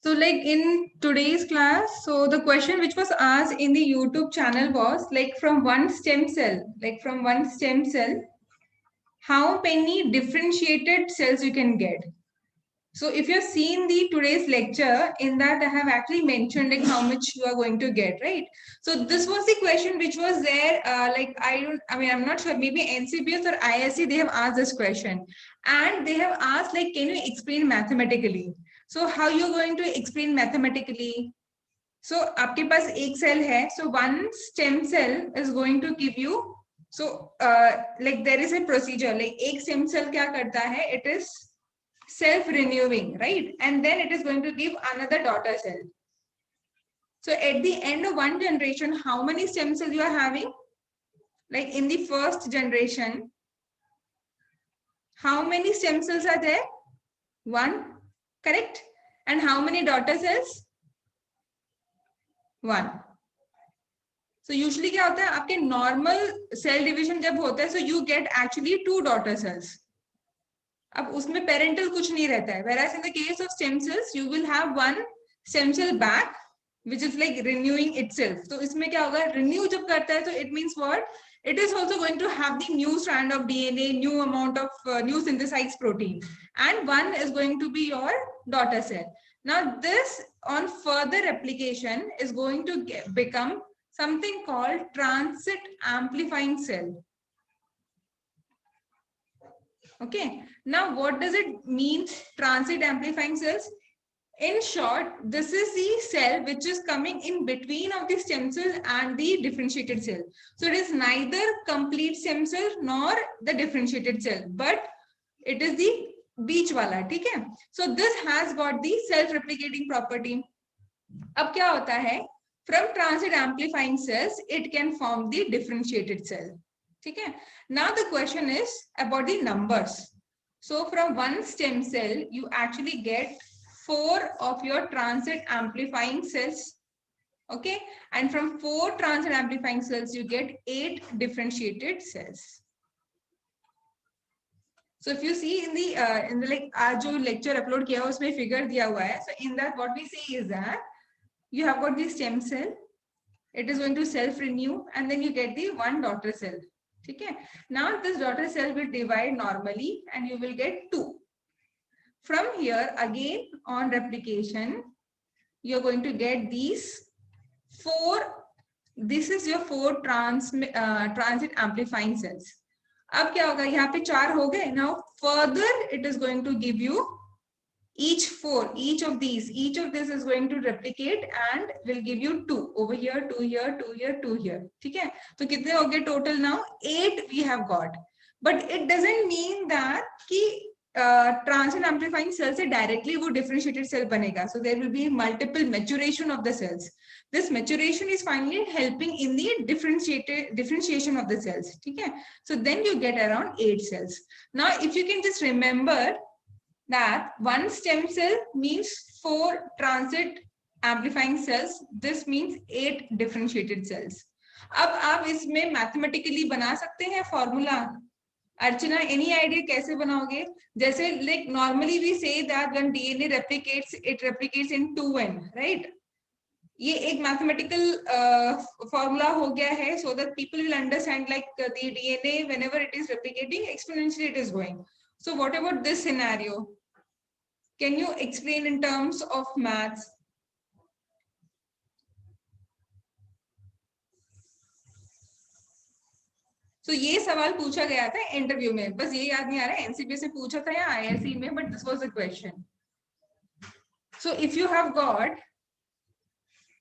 So like in today's class, so the question which was asked in the YouTube channel was like from one stem cell, how many differentiated cells you can get. So if you've seen the today's lecture, in that I have actually mentioned like how much you are going to get, right? So this was the question which was there. I'm not sure. Maybe NCBS or ISC they have asked this question, and they have asked like, can you explain mathematically? So how you're going to explain mathematically? So आपके पास एक cell है. So one stem cell is going to give you. So like there is a procedure. Like एक stem cell क्या करता है? It is self-renewing, right? And then it is going to give another daughter cell. So at the end of one generation, how many stem cells you are having? Like in the first generation, how many stem cells are there? One, correct? And how many daughter cells? One. So usually क्या होता है आपके normal cell division जब होता है, so you get actually two daughter cells. अब उसमें parental कुछ नहीं रहता है. Whereas in the case of stem cells, you will have one stem cell back, which is like renewing itself. So इसमें क्या होगा? Renew जब करता है, so it means what? It is also going to have the new strand of DNA, new amount of new synthesized protein, and one is going to be your daughter cell. Now this on further replication is going to become something called transit amplifying cell. Okay, now what does it mean, transit amplifying cells? In short, this is the cell which is coming in between of the stem cell and the differentiated cell. So it is neither complete stem cell nor the differentiated cell, but it is the beach wala, ठीक है? So this has got the self-replicating property. अब क्या होता है? From transit amplifying cells, it can form the differentiated cell. Okay. Now the question is about the numbers. So from one stem cell, you actually get 4 of your transit amplifying cells. Okay. And from 4 transit amplifying cells, you get 8 differentiated cells. So if you see in the like आज जो lecture upload किया उसमें figure दिया हुआ है. So in that what we say is that you have got the stem cell. It is going to self-renew, and then you get the one daughter cell. Okay. Now this daughter cell will divide normally, and you will get 2. From here, again on replication, you're going to get these 4. This is your 4 transit amplifying cells. अब क्या होगा? यहाँ पे 4 हो गए. Now further, it is going to give you each of this is going to replicate and will give you 2 over here, 2 here, 2 here, 2 here. ठीक है? तो कितने हो गए total now? 8 we have got. But it doesn't mean that कि transit amplifying cells से directly वो differentiated cell बनेगा. So there will be multiple maturation of the cells. This maturation is finally helping in the differentiation of the cells. ठीक है? So then you get around 8 cells. Now if you can just remember that one stem cell means 4 transit amplifying cells. This means 8 differentiated cells. अब आप इसमें mathematically बना सकते हैं formula. अर्चना, any idea कैसे बनाओगे? जैसे like normally we say that when DNA replicates, it replicates in 2n, right? ये एक mathematical formula हो गया है so that people will understand like the DNA whenever it is replicating exponentially it is going. So what about this scenario? Can you explain in terms of maths? So ये सवाल पूछा गया था interview में, बस ये याद नहीं आ रहा है एनसीबी से पूछा था या आईआईसी में, but this was the question. So if you have got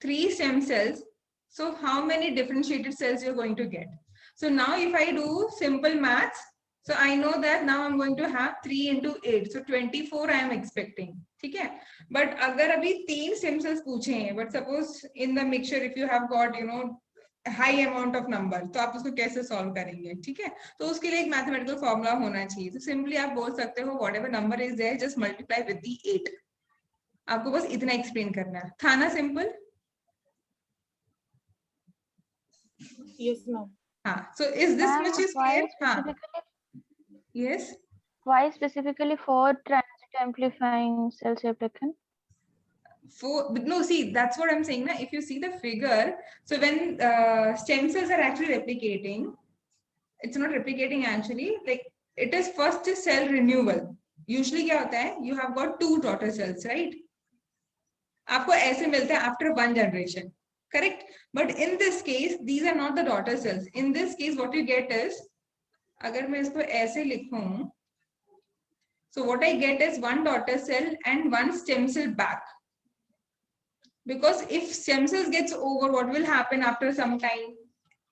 3 stem cells, so how many differentiated cells you're going to get? So now if I do simple maths, so I know that now I'm going to have 3 into 8, so 24 I am expecting. ठीक है? But अगर अभी 3 stem cells पूछे हैं, but suppose in the mixture if you have got high amount of number, तो आप उसको कैसे solve करेंगे? ठीक है? तो उसके लिए एक mathematical formula होना चाहिए. तो simply आप बोल सकते हो whatever number is there, just multiply with the 8. आपको बस इतना explain करना है. था ना simple? Yes, ma'am. So is this much is clear? Yes. Why specifically for transit amplifying cells are taken? no, see, that's what I'm saying. If you see the figure, so when stem cells are actually replicating, it's not replicating actually, like it is first cell renewal. Usually क्या होता है, you have got 2 daughter cells, right? आपको ऐसे मिलते हैं after 1 generation, correct? But in this case, these are not the daughter cells. In this case, what you get is, अगर मैं इसको ऐसे लिखूं, so what I get is 1 daughter cell and 1 stem cell back. Because if stem cells gets over, what will happen after some time?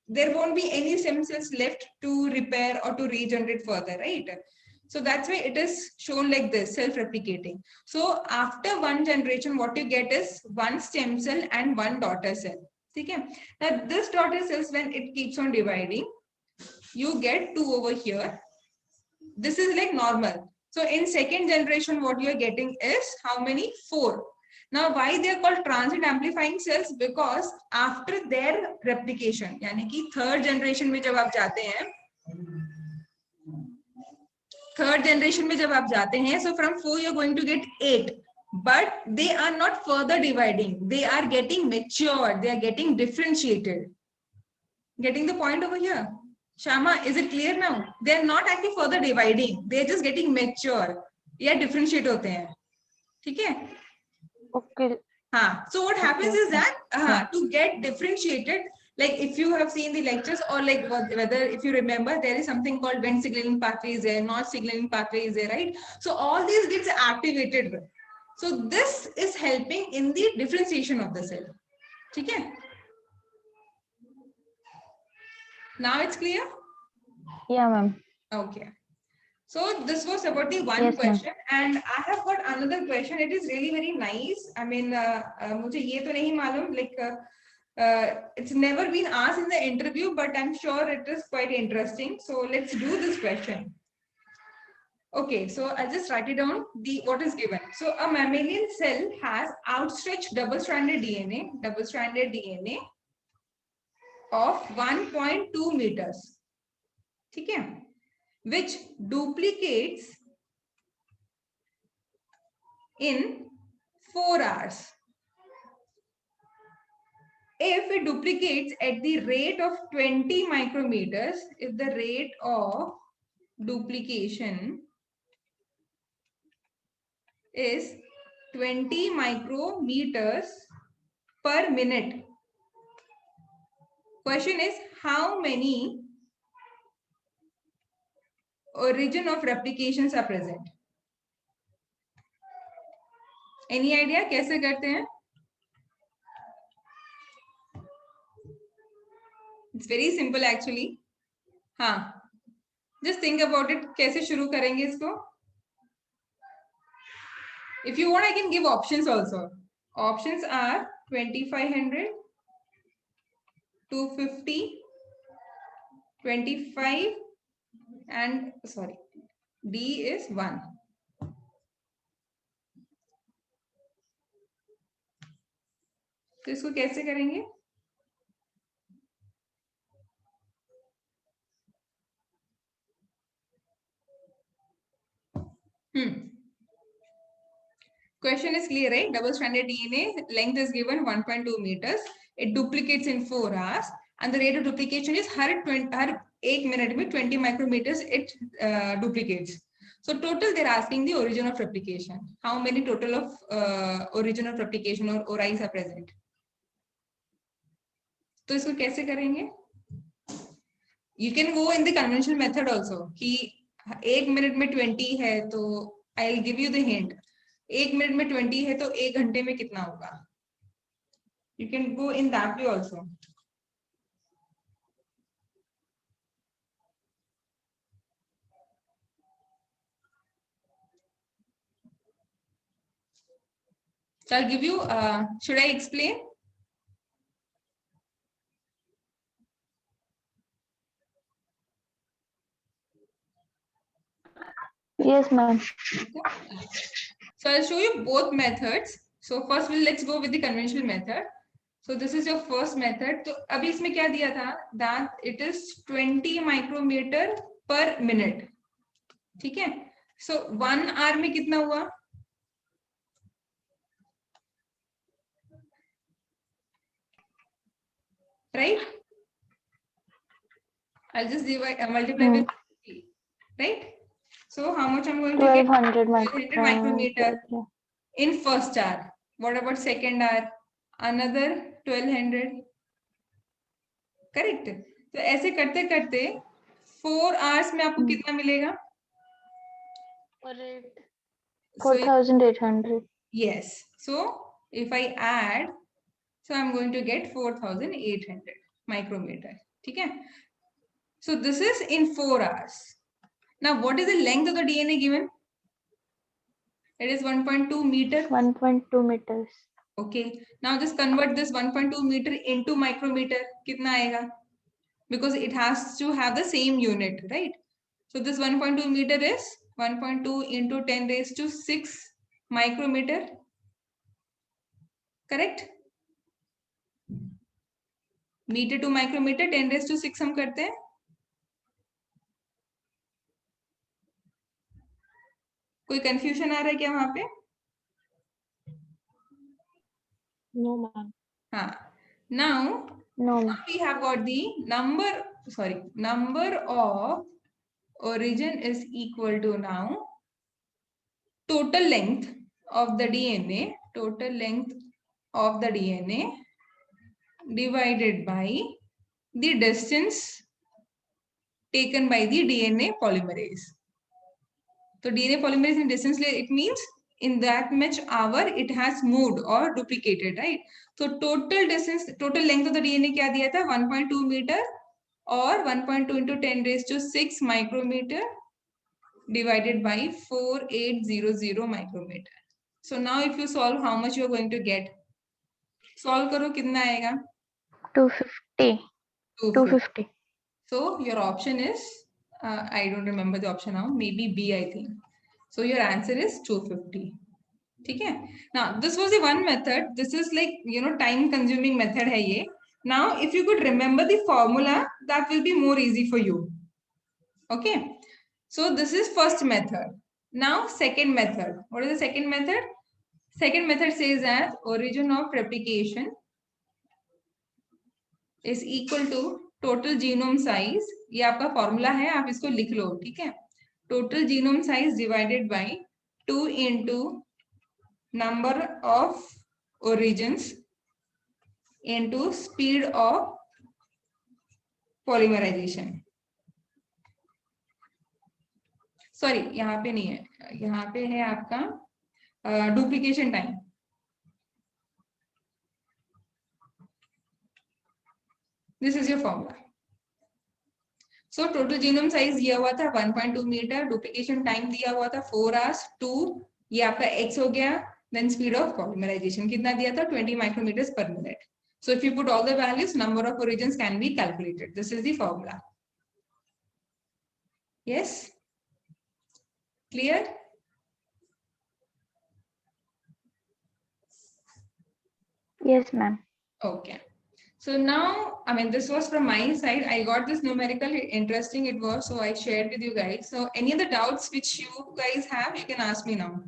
There won't be any stem cells left to repair or to regenerate further, right? So that's why it is shown like this, self-replicating. So after 1 generation, what you get is 1 stem cell and 1 daughter cell. Okay? Now this daughter cells, when it keeps on dividing, you get 2 over here. This is like normal. So in second generation, what you are getting is how many? 4. Now, why they are called transit amplifying cells? Because after their replication, यानी कि third generation में जब आप जाते हैं, so from 4 you're going to get 8, but they are not further dividing. They are getting matured. They are getting differentiated. Getting the point over here? Shama, is it clear now? They are not actually further dividing. They are just getting mature. या differentiate होते हैं. ठीक है? Okay. So what happens is that to get differentiated, like if you have seen the lectures or like whether if you remember, there is something called Venn signaling pathway is there, Notch signaling pathway is there, right? So all these gets activated. So this is helping in the differentiation of the cell. Okay? Now it's clear? Yeah, ma'am. Okay. So this was about the one Yes, question, and I have got another question. It is really very nice. I mean, मुझे ये तो नहीं मालूम, like it's never been asked in the interview, but I'm sure it is quite interesting. So let's do this question. Okay, so I'll just write it down. What is given. So a mammalian cell has outstretched double-stranded DNA of 1.2 meters. Okay. Which duplicates in 4 hours. If it duplicates at the rate of 20 micrometers, if the rate of duplication is 20 micrometers per minute, question is how many origin of replications are present? Any idea कैसे करते हैं? It's very simple actually. हाँ, just think about it. कैसे शुरू करेंगे इसको? If you want, I can give options also. Options are 2500, 250, 25, and sorry, D is 1. तो इसको कैसे करेंगे? Question is clear, right? Double-stranded DNA length is given 1.2 meters. It duplicates in 4 hours, and the rate of duplication is her 1 minute में 20 micrometers it duplicates. So total they're asking the origin of replication. How many total of origin of replication or oris are present? तो इसको कैसे करेंगे? You can go in the conventional method also. कि 1 minute में 20 है तो I'll give you the hint. 1 minute में 20 है तो 1 घंटे में कितना होगा? You can go in that way also. So I'll give you, should I explain? Yes, ma'am. So I'll show you both methods. So first let's go with the conventional method. So this is your first method. तो अभी इसमें क्या दिया था? That it is 20 micrometer per minute. ठीक है? So 1 hour में कितना हुआ? right? I'll just multiply with 50, right? So how much I'm going to get? 1200 1200 micrometer yeah. in first hour. What about second hour? Another 1200. Correct. तो ऐसे करते करते 4 hours में आपको कितना मिलेगा? 4800. Yes. So if I add, so I'm going to get 4800 micrometer. ठीक है? So this is in 4 hours. Now what is the length of the DNA given? It is 1.2 meter. 1.2 meters. Okay. Now just convert this 1.2 meter into micrometer. कितना आएगा? Because it has to have the same unit, right? So this 1.2 meter is 1.2 into 10 raised to 6 micrometer. Correct? Meter to micrometer 10 raised to 6 हम करते हैं. कोई confusion आ रहा है क्या वहां पे? No, ma'am. हाँ. Now we have got the number of origin is equal to now total length of the DNA divided by the distance taken by the DNA polymerase. So DNA polymerase in distance, it means in that much hour it has moved or duplicated, right? So total distance, total length of the DNA क्या दिया था? 1.2 meter or 1.2 into 10 raised to 6 micrometer divided by 4800 micrometer. So now if you solve, how much you are going to get? Solve करो कितना आएगा? 250. So your option is, I don't remember the option now, maybe B, I think. So your answer is 250. Okay. Now this was the one method. This is like, time consuming method hai ye. Now if you could remember the formula, that will be more easy for you. Okay. So this is first method. Now second method. What is the second method? Second method says that origin of replication is equal to total genome size. ये आपका formula है, आप इसको लिख लो. ठीक है. Total genome size divided by 2 into number of origins into speed of polymerization. Sorry, यहाँ पे नहीं है, यहाँ पे है आपका duplication time. This is your formula. So total genome size दिया हुआ था 1.2 मीटर, डुप्लीकेशन टाइम दिया हुआ था 4 hours, 2 ये आपका x हो गया. देन स्पीड ऑफ पॉलीमराइजेशन कितना दिया था? 20 माइक्रोमीटर्स पर minute. So if you put all the values, number of origins can be calculated. This is the formula. Yes? Clear? Yes, ma'am. Okay. So now, I mean, this was from my side. I got this numerical, interesting it was, so I shared with you guys. So any other doubts which you guys have, you can ask me now.